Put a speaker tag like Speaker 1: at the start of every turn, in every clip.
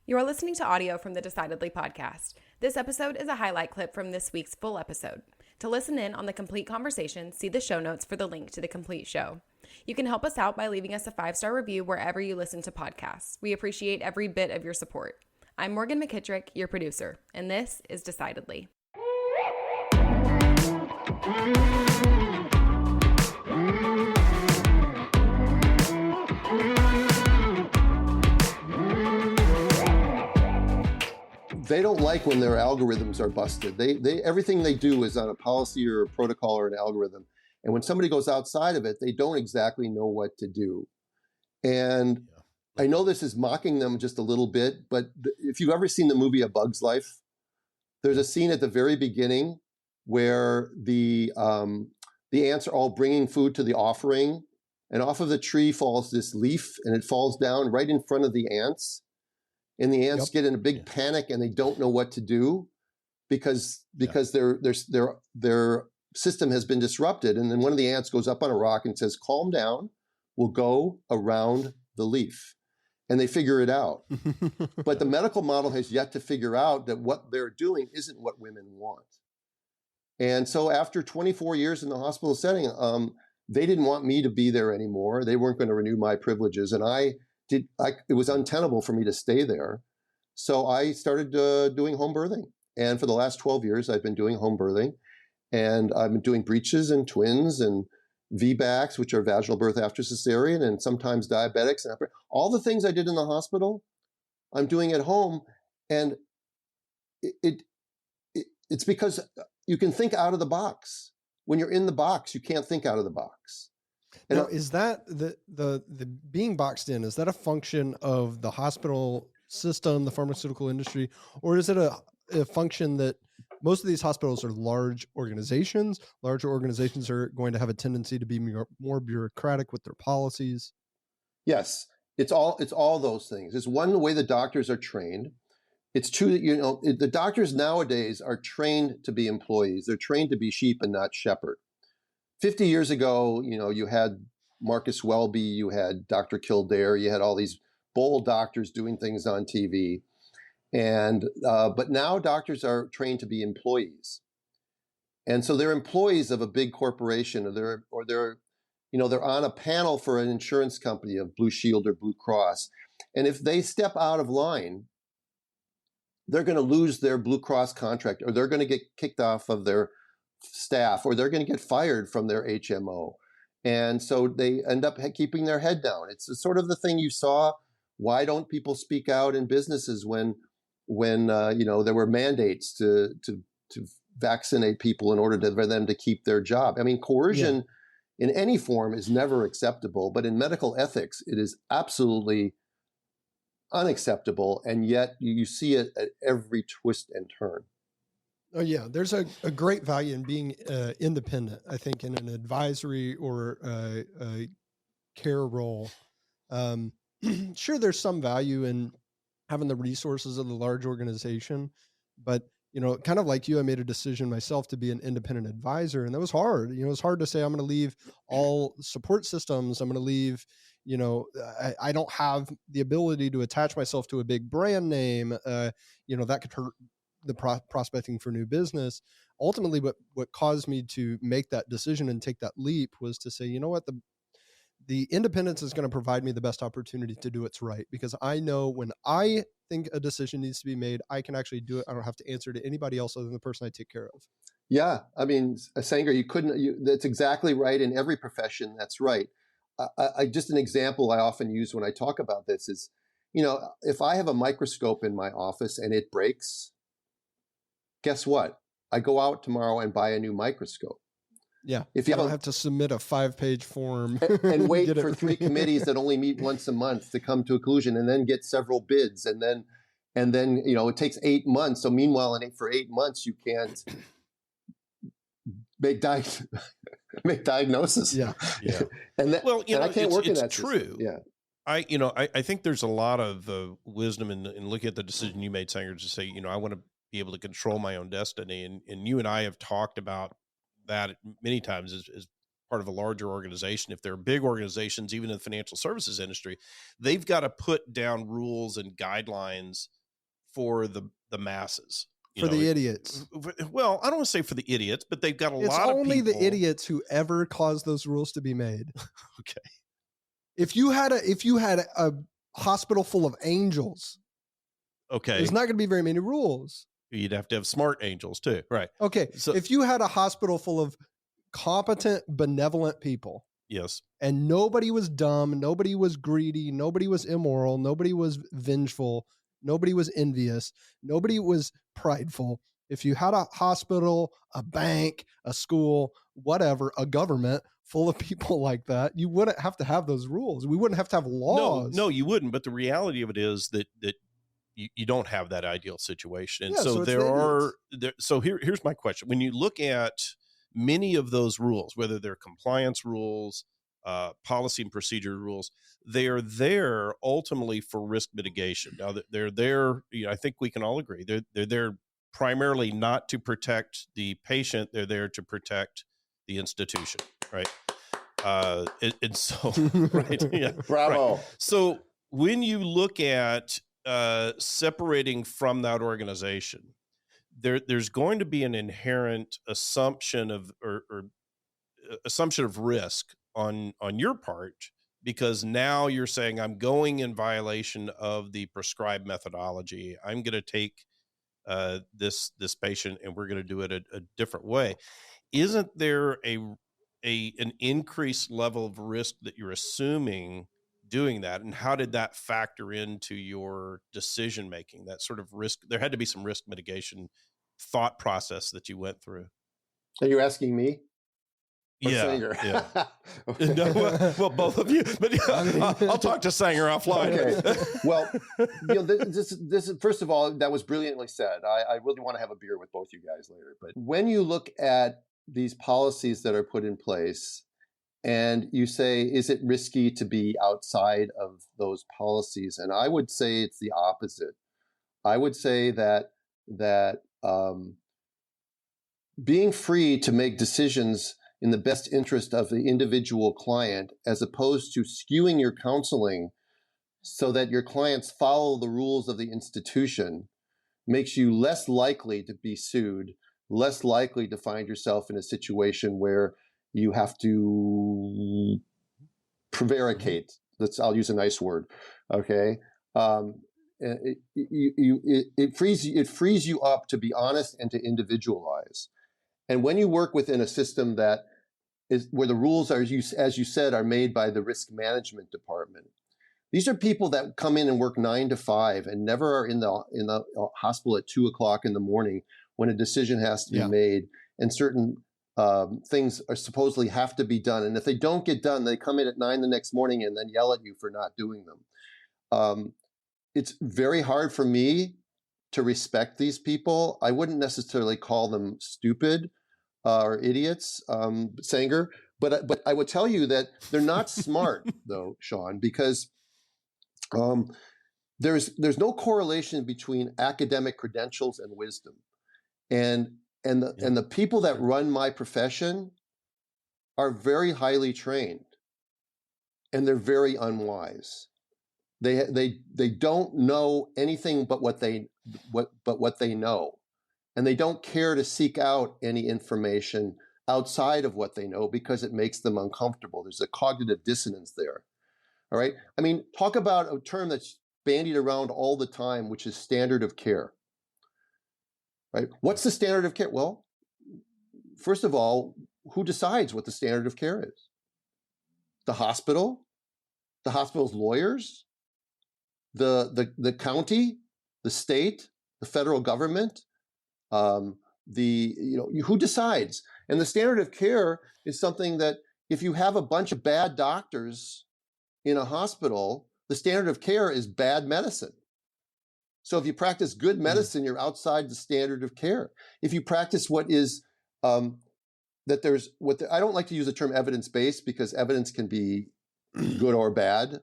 Speaker 1: You are listening to audio from the Decidedly podcast. This episode is a highlight clip from this week's full episode. To listen in on the complete conversation, see the show notes for the link to the complete show. You can help us out by leaving us a 5-star review wherever you listen to podcasts. We appreciate every bit of your support. I'm Morgan McKittrick, your producer, and this is Decidedly.
Speaker 2: They don't like when their algorithms are busted. They everything they do is on a policy or a protocol or an algorithm. And when somebody goes outside of it, they don't exactly know what to do. And I know this is mocking them just a little bit, but if you've ever seen the movie A Bug's Life, there's a scene at the very beginning where the ants are all bringing food to the offering, and off of the tree falls this leaf, and it falls down right in front of the ants. And the ants get in a big panic, and they don't know what to do because their system has been disrupted. And then one of the ants goes up on a rock and says, "Calm down, we'll go around the leaf." And they figure it out. But the medical model has yet to figure out that what they're doing isn't what women want. And so after 24 years in the hospital setting, they didn't want me to be there anymore. They weren't going to renew my privileges. And it was untenable for me to stay there. So I started doing home birthing. And for the last 12 years, I've been doing home birthing. And I've been doing breeches and twins and VBACs, which are vaginal birth after cesarean, and sometimes diabetics. And all the things I did in the hospital, I'm doing at home. And it's because you can think out of the box. When you're in the box, you can't think out of the box. And
Speaker 3: now, is that the being boxed in, is that a function of the hospital system, the pharmaceutical industry, or is it a function that most of these hospitals are large organizations? Larger organizations are going to have a tendency to be more bureaucratic with their policies.
Speaker 2: Yes, it's all those things. It's one, the way the doctors are trained. It's true that, the doctors nowadays are trained to be employees. They're trained to be sheep and not shepherd. 50 years ago, you had Marcus Welby, you had Dr. Kildare, you had all these bold doctors doing things on TV. But now doctors are trained to be employees. And so they're employees of a big corporation, or they're on a panel for an insurance company of Blue Shield or Blue Cross. And if they step out of line, they're going to lose their Blue Cross contract, or they're going to get kicked off of their staff, or they're going to get fired from their HMO. And so they end up keeping their head down. It's sort of the thing you saw. Why don't people speak out in businesses when there were mandates to vaccinate people in order for them to keep their job? I mean, coercion in any form is never acceptable, but in medical ethics, it is absolutely unacceptable. And yet you see it at every twist and turn.
Speaker 3: Oh yeah, there's a great value in being independent. I think in an advisory or a care role, sure, there's some value in having the resources of the large organization, but kind of like you, I made a decision myself to be an independent advisor, and that was hard. It was hard to say I'm going to leave all support systems. I'm going to leave. I don't have the ability to attach myself to a big brand name. That could hurt the prospecting for new business. Ultimately, what caused me to make that decision and take that leap was to say, you know what, the independence is going to provide me the best opportunity to do what's right, because I know when I think a decision needs to be made, I can actually do it. I don't have to answer to anybody else other than the person I take care of. Yeah.
Speaker 2: I mean, Sanger, that's exactly right. In every profession, that's right. Just an example I often use when I talk about this is, if I have a microscope in my office and it breaks, guess what? I go out tomorrow and buy a new microscope.
Speaker 3: Yeah. If you don't have to submit a 5-page form
Speaker 2: and wait for 3 committees that only meet once a month to come to a conclusion, and then get several bids, and then it takes 8 months. So meanwhile, for 8 months, you can't make diagnosis.
Speaker 3: Yeah.
Speaker 2: and I can't work in that
Speaker 4: true.
Speaker 2: System. Yeah.
Speaker 4: I think there's a lot of wisdom in looking at the decision you made, Sanger, to say, I want to be able to control my own destiny. And you and I have talked about that many times as part of a larger organization, if they're big organizations, even in the financial services industry, they've got to put down rules and guidelines for the masses.
Speaker 3: For the idiots.
Speaker 4: Well, I don't want to say for the idiots, but they've got a
Speaker 3: It's
Speaker 4: lot of
Speaker 3: only
Speaker 4: people.
Speaker 3: the idiots who ever cause those rules to be made.
Speaker 4: Okay.
Speaker 3: If you had a hospital full of angels,
Speaker 4: Okay.
Speaker 3: there's not going to be very many rules.
Speaker 4: You'd have to have smart angels too. Right.
Speaker 3: Okay.
Speaker 4: So
Speaker 3: if you had a hospital full of competent, benevolent people,
Speaker 4: yes,
Speaker 3: and nobody was dumb, nobody was greedy, nobody was immoral, nobody was vengeful, nobody was envious, nobody was prideful. If you had a hospital, a bank, a school, whatever, a government full of people like that, you wouldn't have to have those rules. We wouldn't have to have laws.
Speaker 4: No, you wouldn't. But the reality of it is that you don't have that ideal situation. And
Speaker 3: Yeah, so
Speaker 4: so here's my question. When you look at many of those rules, whether they're compliance rules, policy and procedure rules, they are there ultimately for risk mitigation. Now they're there, I think we can all agree they're there primarily not to protect the patient. They're there to protect the institution. Right. And so, right. Yeah.
Speaker 2: Bravo.
Speaker 4: Right. So when you look at separating from that organization, there's going to be an inherent assumption of or assumption of risk on your part, because now you're saying I'm going in violation of the prescribed methodology. I'm going to take this patient and we're going to do it a different way. Isn't there an increased level of risk that you're assuming doing that? And how did that factor into your decision making? That sort of risk, there had to be some risk mitigation thought process that you went through.
Speaker 2: Are you asking me?
Speaker 4: Yeah.
Speaker 2: Sanger?
Speaker 4: Yeah.
Speaker 2: Okay.
Speaker 4: No, well, both of you, but I'll talk to Sanger offline.
Speaker 2: Okay. Well, this is, first of all, that was brilliantly said. I really want to have a beer with both you guys later. But when you look at these policies that are put in place and you say, is it risky to be outside of those policies? And I would say it's the opposite. I would say that being free to make decisions in the best interest of the individual client, as opposed to skewing your counseling so that your clients follow the rules of the institution, makes you less likely to be sued, less likely to find yourself in a situation where you have to prevaricate. I'll use a nice word. Okay. It frees you up to be honest and to individualize. And when you work within a system that is where the rules are, as you said, are made by the risk management department, these are people that come in and work 9 to 5 and never are in the hospital at 2 o'clock in the morning when a decision has to be made and certain things are supposedly have to be done. And if they don't get done, they come in at 9 the next morning and then yell at you for not doing them. It's very hard for me to respect these people. I wouldn't necessarily call them stupid or idiots, Sanger, but I would tell you that they're not smart though, Sean, because there's no correlation between academic credentials and wisdom, and the people that run my profession are very highly trained, and they're very unwise. They don't know anything but what they know, and they don't care to seek out any information outside of what they know because it makes them uncomfortable. There's a cognitive dissonance there. All right. I mean, talk about a term that's bandied around all the time, which is standard of care. Right? What's the standard of care? Well, first of all, who decides what the standard of care is? The hospital, the hospital's lawyers, the county, the state, the federal government. Who decides? And the standard of care is something that if you have a bunch of bad doctors in a hospital, the standard of care is bad medicine. So if you practice good medicine, you're outside the standard of care. If you practice what is I don't like to use the term evidence-based because evidence can be good or bad.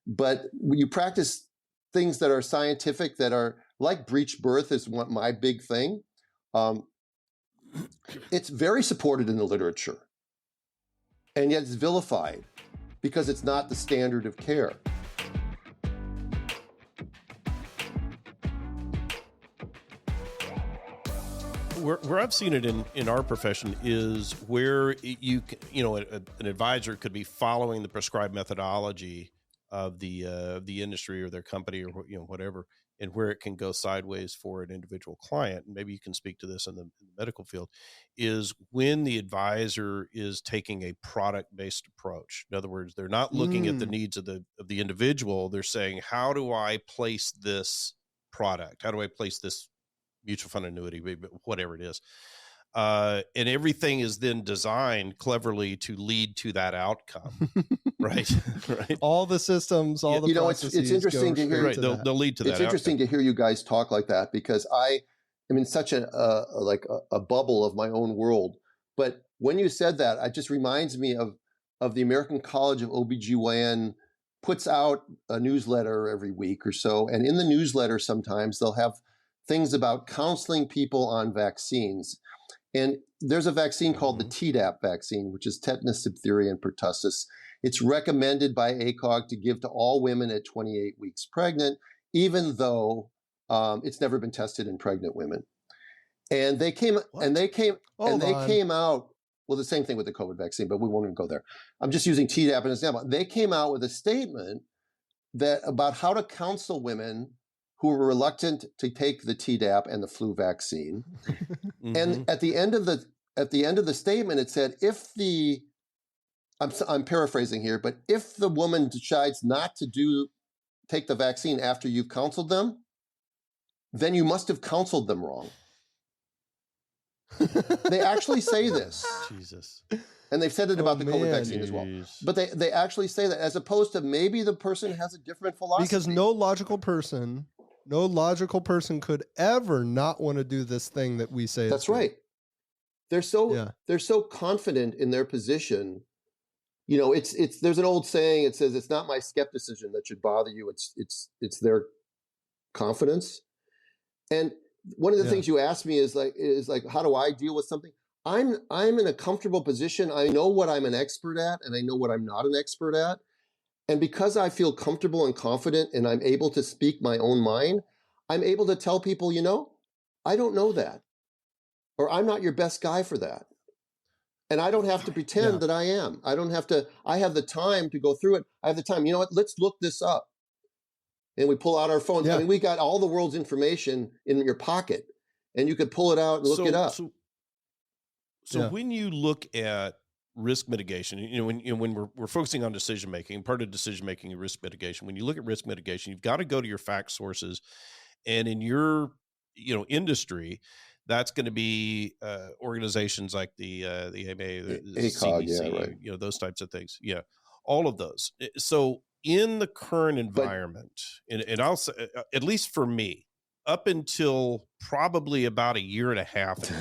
Speaker 2: But when you practice things that are scientific, that are like breech birth is my big thing. It's very supported in the literature. and yet it's vilified because it's not the standard of care.
Speaker 4: Where I've seen it in our profession is where an advisor could be following the prescribed methodology of the industry or their company or whatever, and where it can go sideways for an individual client. And maybe you can speak to this in the medical field, is when the advisor is taking a product-based approach. In other words, they're not looking at the needs of the individual. They're saying, how do I place this product? How do I place this mutual fund annuity, whatever it is? And everything is then designed cleverly to lead to that outcome, right? Right.
Speaker 3: All the systems, all the processes.
Speaker 2: It's interesting to hear.
Speaker 4: Right. They'll lead to that.
Speaker 2: It's interesting to hear you guys talk like that, because I am in such a bubble of my own world. But when you said that, it just reminds me of the American College of OBGYN puts out a newsletter every week or so, and in the newsletter sometimes they'll have things about counseling people on vaccines. And there's a vaccine called the Tdap vaccine, which is tetanus, diphtheria, and pertussis. It's recommended by ACOG to give to all women at 28 weeks pregnant, even though it's never been tested in pregnant women. And they came out. Well, the same thing with the COVID vaccine, but we won't even go there. I'm just using Tdap as an example. They came out with a statement about how to counsel women who were reluctant to take the Tdap and the flu vaccine. And at the end of the statement, it said, I'm paraphrasing here, but if the woman decides not to take the vaccine after you've counseled them, then you must have counseled them wrong. They actually say this. Jesus. And they've said it about the COVID vaccine as well. But they actually say that, as opposed to maybe the person has a different philosophy.
Speaker 3: Because no logical person could ever not want to do this thing that we say.
Speaker 2: That's right. They're so confident in their position. There's an old saying. It says, "It's not my skepticism that should bother you. It's their confidence." And one of the things you asked me is like, how do I deal with something? I'm in a comfortable position. I know what I'm an expert at, and I know what I'm not an expert at. And because I feel comfortable and confident and I'm able to speak my own mind, I'm able to tell people, I don't know that, or I'm not your best guy for that. And I don't have to pretend that I am. I have the time to go through it. I have the time. You know what? Let's look this up. And we pull out our phones. Yeah. I mean, we got all the world's information in your pocket, and you could pull it out and look it up.
Speaker 4: So when you look at risk mitigation, when we're focusing on decision making, part of decision making is risk mitigation. When you look at risk mitigation, you've got to go to your fact sources, and in your industry, that's going to be organizations like the AMA, the
Speaker 2: ACOG,
Speaker 4: CDC,
Speaker 2: right.
Speaker 4: Those types of things. Yeah, all of those. So in the current environment, and I'll say, at least for me, up until probably about a year and a half ago,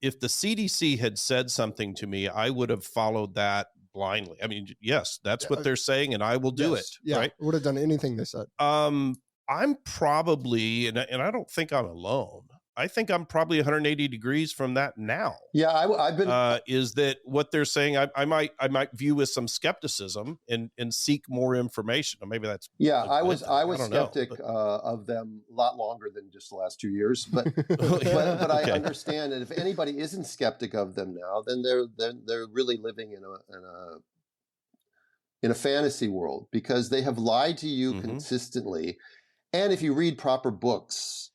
Speaker 4: if the CDC had said something to me, I would have followed that blindly. I mean, yes, that's what they're saying, and I will do it.
Speaker 3: Yeah,
Speaker 4: right?
Speaker 3: I would have done anything they said.
Speaker 4: I'm probably, and I don't think I'm alone, I think I'm probably 180 degrees from that now.
Speaker 2: Yeah, I've been.
Speaker 4: Is that what they're saying? I might view with some skepticism and seek more information. Or maybe that's.
Speaker 2: Yeah, I was skeptic of them a lot longer than just the last 2 years, but I understand that if anybody isn't skeptic of them now, then they're really living in a fantasy world, because they have lied to you consistently, and if you read proper books,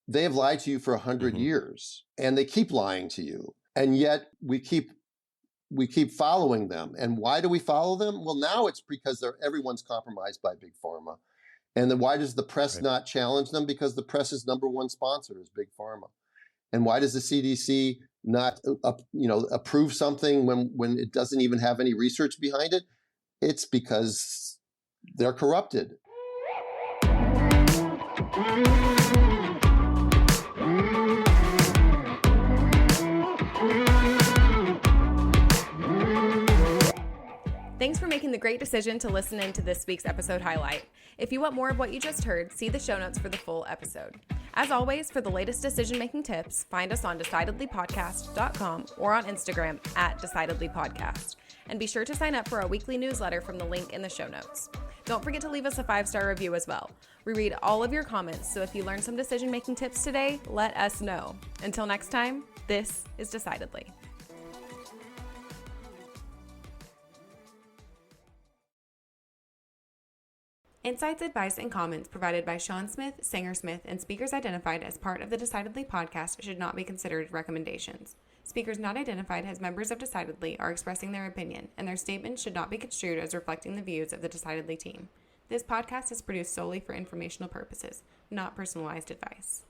Speaker 2: they have lied to you for 100 years, and they keep lying to you. And yet we keep following them. And why do we follow them? Well, now it's because everyone's compromised by Big Pharma. And then why does the press not challenge them? Because the press's number one sponsor is Big Pharma. And why does the CDC not approve something when it doesn't even have any research behind it? It's because they're corrupted.
Speaker 1: Thanks for making the great decision to listen in to this week's episode highlight. If you want more of what you just heard, see the show notes for the full episode. As always, for the latest decision-making tips, find us on decidedlypodcast.com or on Instagram at decidedlypodcast. And be sure to sign up for our weekly newsletter from the link in the show notes. Don't forget to leave us a 5-star review as well. We read all of your comments, so if you learned some decision-making tips today, let us know. Until next time, this is Decidedly. Insights, advice, and comments provided by Sean Smith, Sanger Smith, and speakers identified as part of the Decidedly podcast should not be considered recommendations. Speakers not identified as members of Decidedly are expressing their opinion, and their statements should not be construed as reflecting the views of the Decidedly team. This podcast is produced solely for informational purposes, not personalized advice.